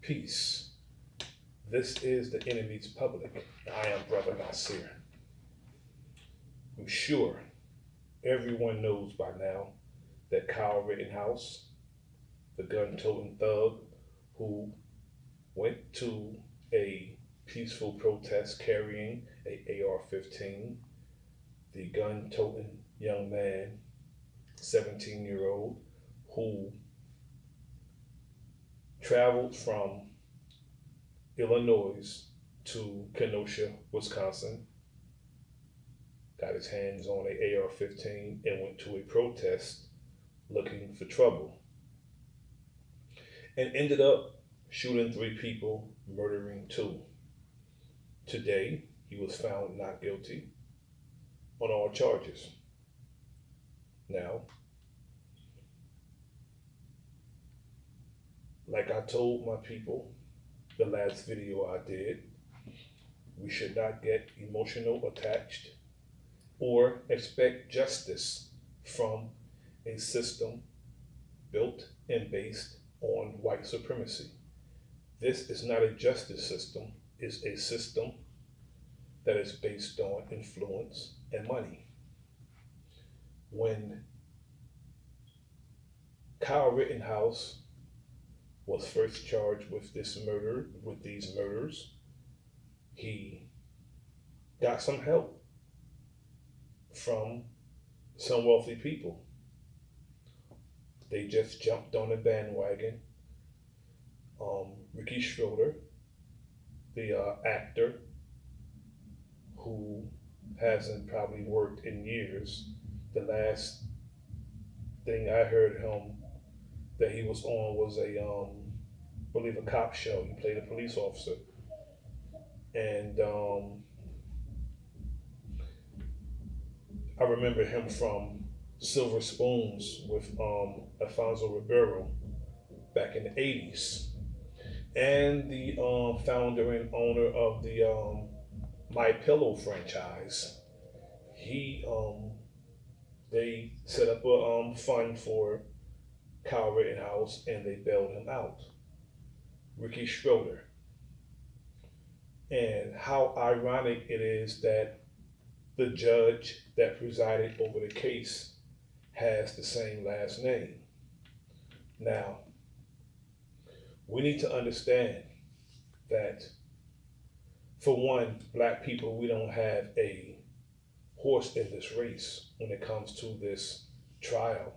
Peace. This is the enemy's public. I am Bro.Nasir. I'm sure everyone knows by now that Kyle Rittenhouse, the gun-toting thug who went to a peaceful protest carrying a AR-15, the gun-toting young man, 17-year-old, who traveled from Illinois to Kenosha, Wisconsin, got his hands on a AR-15 and went to a protest looking for trouble and ended up shooting 3 people, murdering 2. Today, he was found not guilty on all charges. Now, like I told my people the last video I did, we should not get emotional attached or expect justice from a system built and based on white supremacy. This is not a justice system, it's a system that is based on influence and money. When Kyle Rittenhouse was first charged with these murders, he got some help from some wealthy people. They just jumped on the bandwagon. Ricky Schroeder, the actor who hasn't probably worked in years. The last thing I heard him that he was on was I believe a cop show. He played a police officer. And I remember him from Silver Spoons with Alfonso Ribeiro back in the 80s. And the founder and owner of the My Pillow franchise. They set up a fund for Kyle Rittenhouse and they bailed him out. Ricky Schroeder. And how ironic it is that the judge that presided over the case has the same last name. Now, we need to understand that, for one, Black people, we don't have a horse in this race when it comes to this trial.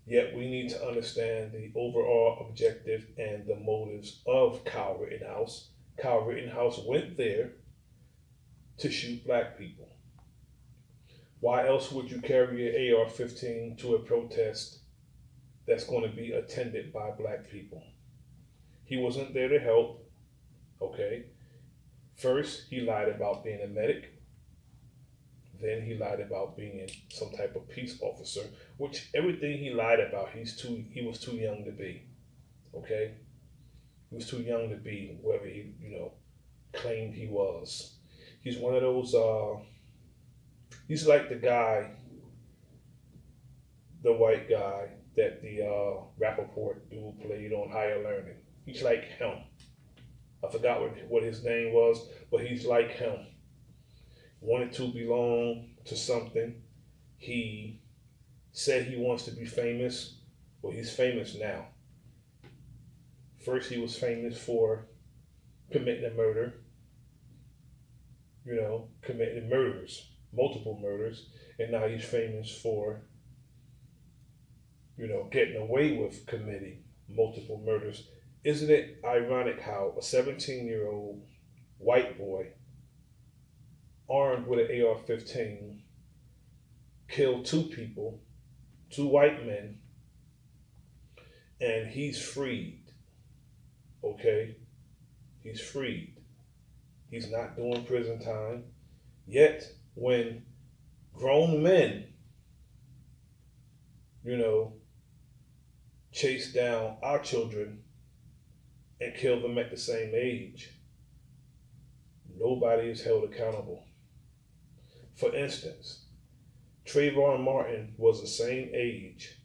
Yet we need to understand the overall objective and the motives of Kyle Rittenhouse. Kyle Rittenhouse went there to shoot Black people. Why else would you carry an AR-15 to a protest that's going to be attended by Black people? He wasn't there to help, okay? First, he lied about being a medic. Then he lied about being some type of peace officer, which everything he lied about, he was too young to be, okay? He was too young to be whoever he, claimed he was. He's one of those, he's like the guy, the white guy that the Rappaport dude played on Higher Learning. He's like him. I forgot what his name was, but he's like him. Wanted to belong to something. He said he wants to be famous. Well, he's famous now. First, he was famous for committing a murder. Committing murders, multiple murders. And now he's famous for, getting away with committing multiple murders. Isn't it ironic how a 17-year-old white boy armed with an AR-15 killed 2 people, 2 white men, and he's freed, okay? He's freed. He's not doing prison time. Yet, when grown men, chase down our children and kill them at the same age, nobody is held accountable. For instance, Trayvon Martin was the same age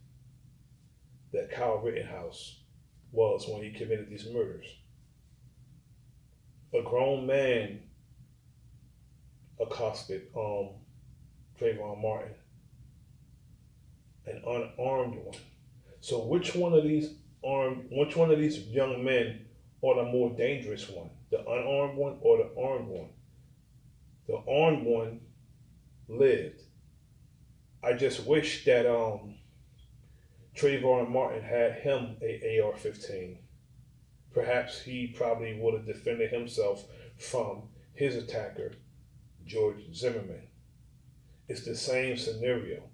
that Kyle Rittenhouse was when he committed these murders. A grown man accosted Trayvon Martin, an unarmed one. So which one of these young men are the more dangerous one? The unarmed one or the armed one? The armed one lived. I just wish that Trayvon Martin had him a AR-15. Perhaps he probably would have defended himself from his attacker, George Zimmerman. It's the same scenario.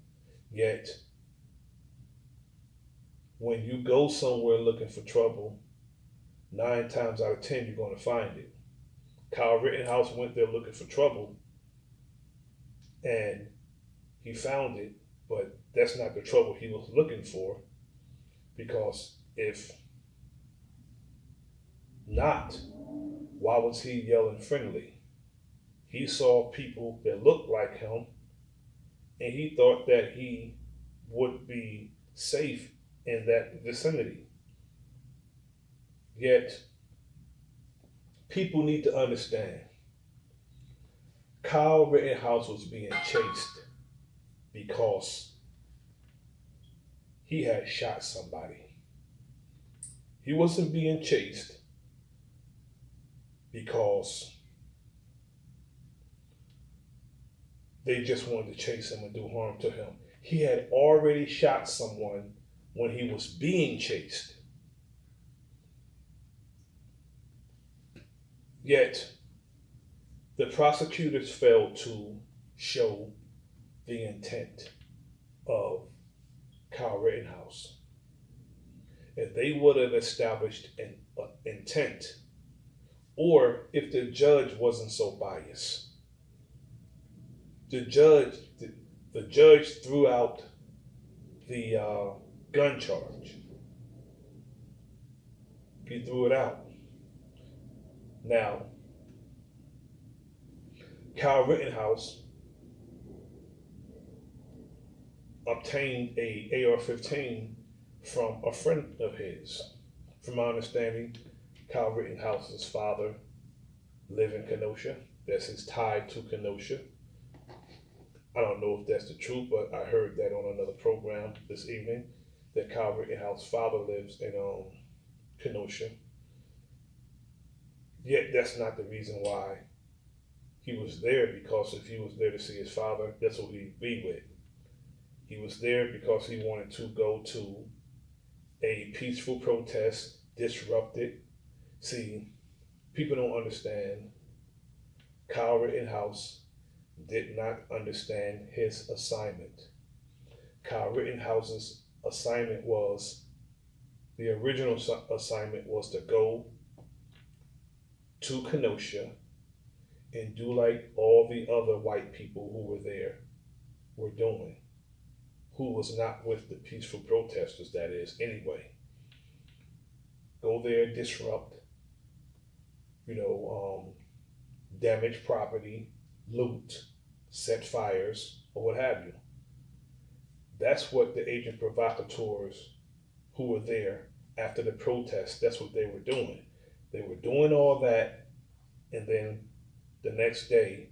Yet, when you go somewhere looking for trouble, 9 times out of 10, you're going to find it. Kyle Rittenhouse went there looking for trouble, and he found it, but that's not the trouble he was looking for, because if not, why was he yelling friendly? He saw people that looked like him, and he thought that he would be safe in that vicinity. Yet, people need to understand Kyle Rittenhouse was being chased because he had shot somebody. He wasn't being chased because they just wanted to chase him and do harm to him. He had already shot someone when he was being chased. Yet, the prosecutors failed to show the intent of Kyle Rittenhouse. If they would have established an intent, or if the judge wasn't so biased, the judge threw out the gun charge. He threw it out. Now, Kyle Rittenhouse obtained a AR-15 from a friend of his. From my understanding, Kyle Rittenhouse's father lived in Kenosha. That's his tie to Kenosha. I don't know if that's the truth, but I heard that on another program this evening, that Kyle Rittenhouse's father lives in Kenosha. Yet that's not the reason why he was there, because if he was there to see his father, that's who he'd be with. He was there because he wanted to go to a peaceful protest, disrupt it. See, people don't understand. Kyle Rittenhouse did not understand his assignment. Kyle Rittenhouse's assignment was, the original assignment was to go to Kenosha and do like all the other white people who were there were doing, who was not with the peaceful protesters, that is, anyway. Go there, disrupt, damage property, loot, set fires, or what have you. That's what the agent provocateurs who were there after the protest, that's what they were doing. They were doing all that, and then the next day,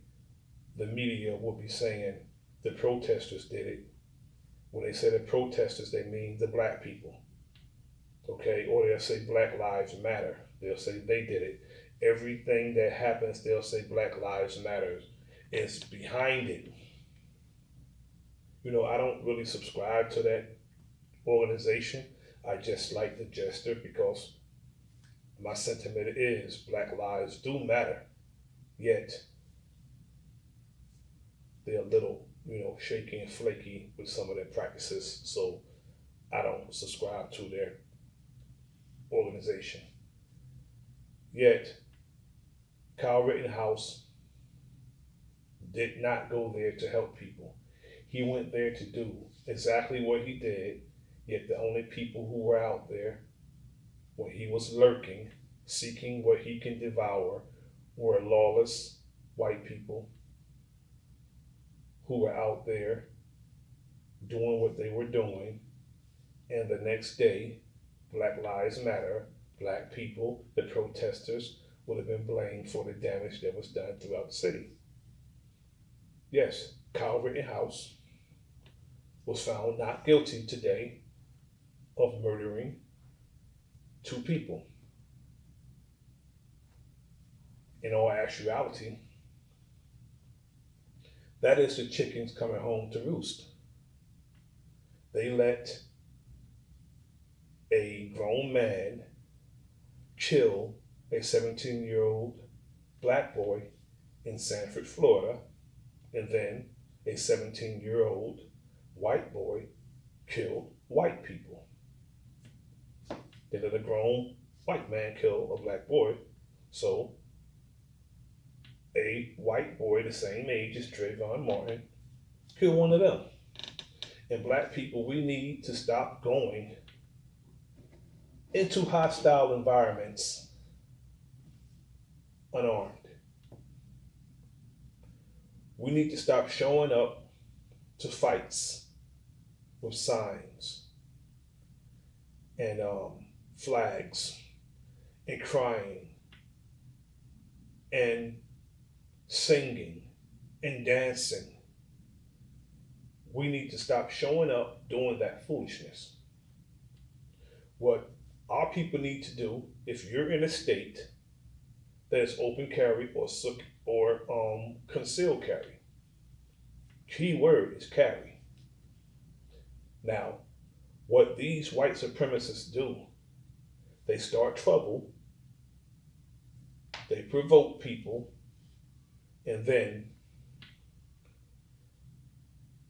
the media will be saying the protesters did it. When they say the protesters, they mean the black people, okay? Or they'll say Black Lives Matter. They'll say they did it. Everything that happens, they'll say Black Lives Matter is behind it. I don't really subscribe to that organization. I just like the gesture because my sentiment is Black lives do matter. Yet, they're a little, shaky and flaky with some of their practices. So I don't subscribe to their organization. Yet, Kyle Rittenhouse did not go there to help people. He went there to do exactly what he did, yet the only people who were out there when he was lurking, seeking what he can devour, were lawless white people who were out there doing what they were doing. And the next day, Black Lives Matter, black people, the protesters, would have been blamed for the damage that was done throughout the city. Yes, Kyle Rittenhouse was found not guilty today of murdering 2 people. In all actuality, that is the chickens coming home to roost. They let a grown man kill a 17-year-old black boy in Sanford, Florida, and then a 17-year-old white boy killed white people. They let a grown white man kill a black boy, so a white boy the same age as Trayvon Martin killed one of them. And black people, we need to stop going into hostile environments unarmed. We need to stop showing up to fights with signs and flags and crying and singing and dancing. We need to stop showing up doing that foolishness. What our people need to do, if you're in a state that is open carry or concealed carry, key word is carry. Now, what these white supremacists do, they start trouble, they provoke people, and then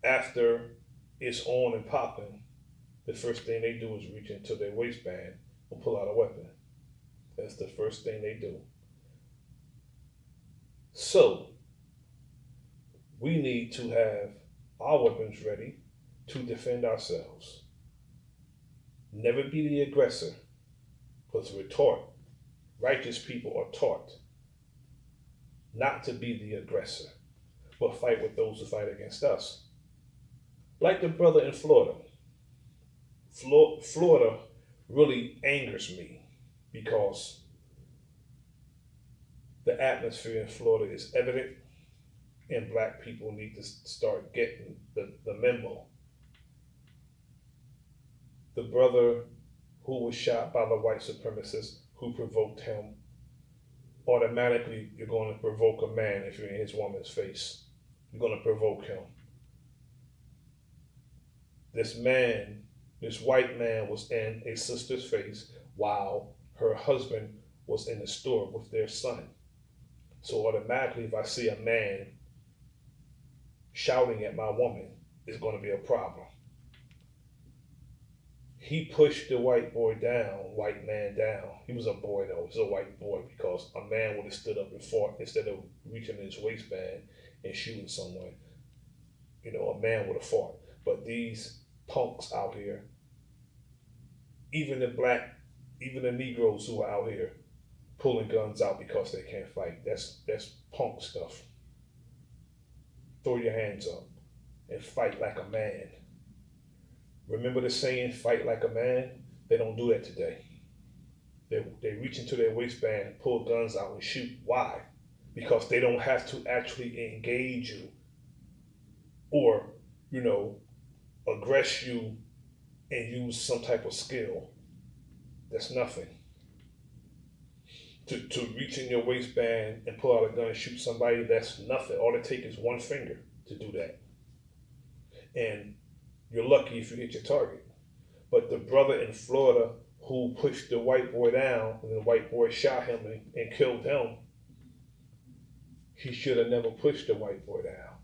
after it's on and popping, the first thing they do is reach into their waistband and pull out a weapon. That's the first thing they do. So, we need to have our weapons ready to defend ourselves. Never be the aggressor, because we're taught, righteous people are taught not to be the aggressor, but fight with those who fight against us. Like the brother in Florida. Florida really angers me because the atmosphere in Florida is evident and black people need to start getting the memo. The brother who was shot by the white supremacist who provoked him, automatically you're going to provoke a man if you're in his woman's face. You're going to provoke him. This white man was in a sister's face while her husband was in the store with their son. So automatically, if I see a man shouting at my woman, it's going to be a problem. He pushed the white man down. He was a boy though, he was a white boy, because a man would have stood up and fought instead of reaching in his waistband and shooting someone. A man would have fought. But these punks out here, even the Negroes who are out here pulling guns out because they can't fight, that's punk stuff. Throw your hands up and fight like a man. Remember the saying, fight like a man? They don't do that today. They reach into their waistband, pull guns out and shoot. Why? Because they don't have to actually engage you or, aggress you and use some type of skill. That's nothing. To reach in your waistband and pull out a gun and shoot somebody, that's nothing. All it takes is one finger to do that. And you're lucky if you hit your target. But the brother in Florida who pushed the white boy down and the white boy shot him and killed him, he should have never pushed the white boy down.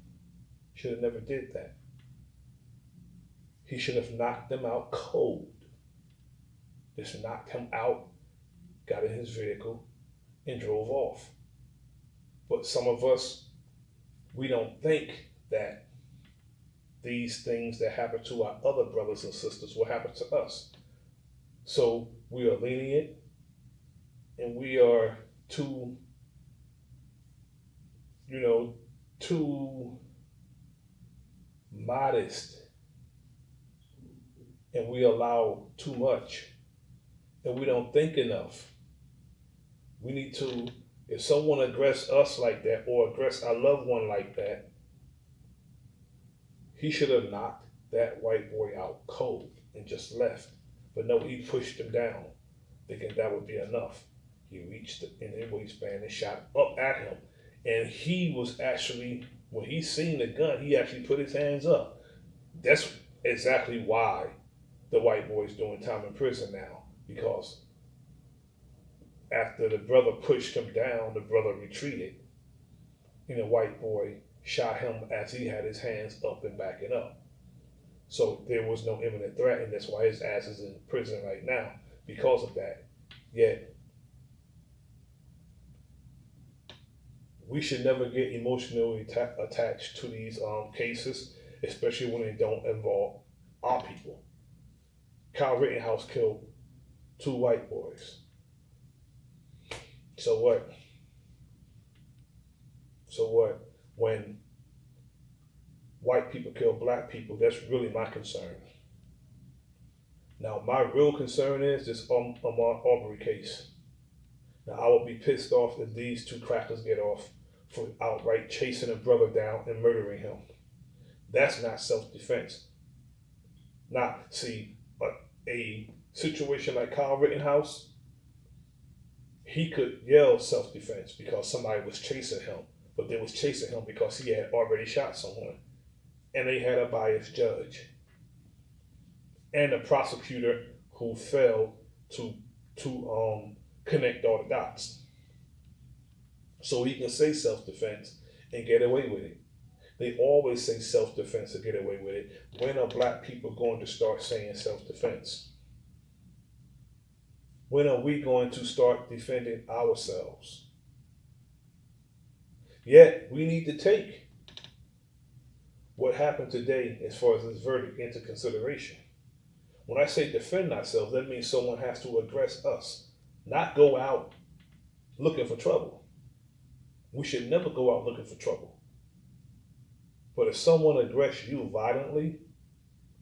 Should have never did that. He should have knocked them out cold. Just knocked him out, got in his vehicle, and drove off. But some of us, we don't think that these things that happen to our other brothers and sisters will happen to us. So we are lenient and we are too modest, and we allow too much, and we don't think enough. We need to If someone aggress us like that or aggress our loved one like that, he should have knocked that white boy out cold and just left. But no, he pushed him down, thinking that would be enough. He reached in his waistband and shot up at him. And he was actually, when he seen the gun, he actually put his hands up. That's exactly why the white boy's doing time in prison now. Because after the brother pushed him down, the brother retreated. And the white boy shot him as he had his hands up and backing up. So there was no imminent threat, and that's why his ass is in prison right now because of that. Yet, we should never get emotionally attached to these cases, especially when they don't involve our people. Kyle Rittenhouse killed 2 white boys. So what? So what? When white people kill black people, that's really my concern. Now, my real concern is this Ahmaud Arbery case. Now, I would be pissed off if these 2 crackers get off for outright chasing a brother down and murdering him. That's not self-defense. Now, see, a situation like Kyle Rittenhouse, he could yell self-defense because somebody was chasing him, but they was chasing him because he had already shot someone, and they had a biased judge and a prosecutor who failed to connect all the dots. So he can say self-defense and get away with it. They always say self-defense to get away with it. When are black people going to start saying self-defense? When are we going to start defending ourselves? Yet, we need to take what happened today as far as this verdict into consideration. When I say defend ourselves, that means someone has to aggress us, not go out looking for trouble. We should never go out looking for trouble. But if someone aggress you violently,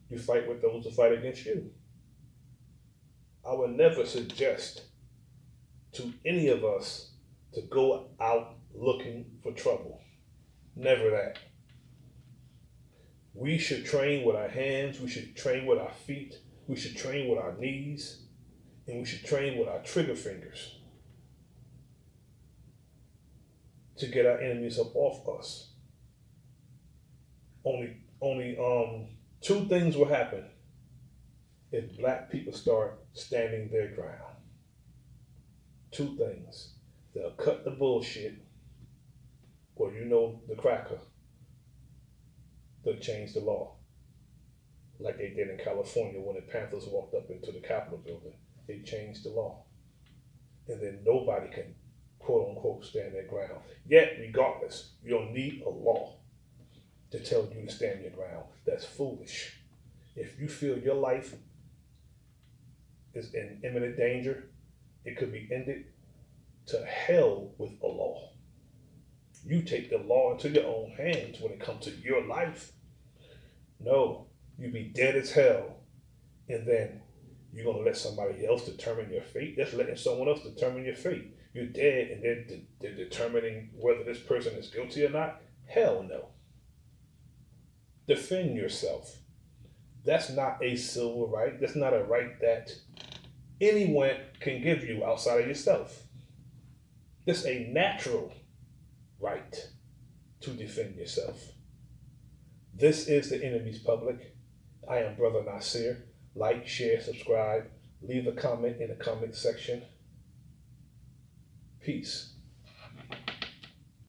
you fight with those who fight against you. I would never suggest to any of us to go out looking for trouble. Never that. We should train with our hands, we should train with our feet, we should train with our knees, and we should train with our trigger fingers to get our enemies up off us. Only 2 things will happen if black people start standing their ground. 2 things. They'll cut the bullshit, or the cracker. They'll change the law. Like they did in California when the Panthers walked up into the Capitol building. They changed the law. And then nobody can, quote unquote, stand their ground. Yet, regardless, you don't need a law to tell you to stand your ground. That's foolish. If you feel your life is in imminent danger, it could be ended. To hell with a law. You take the law into your own hands when it comes to your life. No, you be dead as hell, and then you're going to let somebody else determine your fate? That's letting someone else determine your fate. You're dead, and they're determining whether this person is guilty or not? Hell no. Defend yourself. That's not a civil right. That's not a right that anyone can give you outside of yourself. It's a natural right to defend yourself. This is the Enemy's Public. I am Bro.Nasir. Like, share, subscribe. Leave a comment in the comment section. Peace.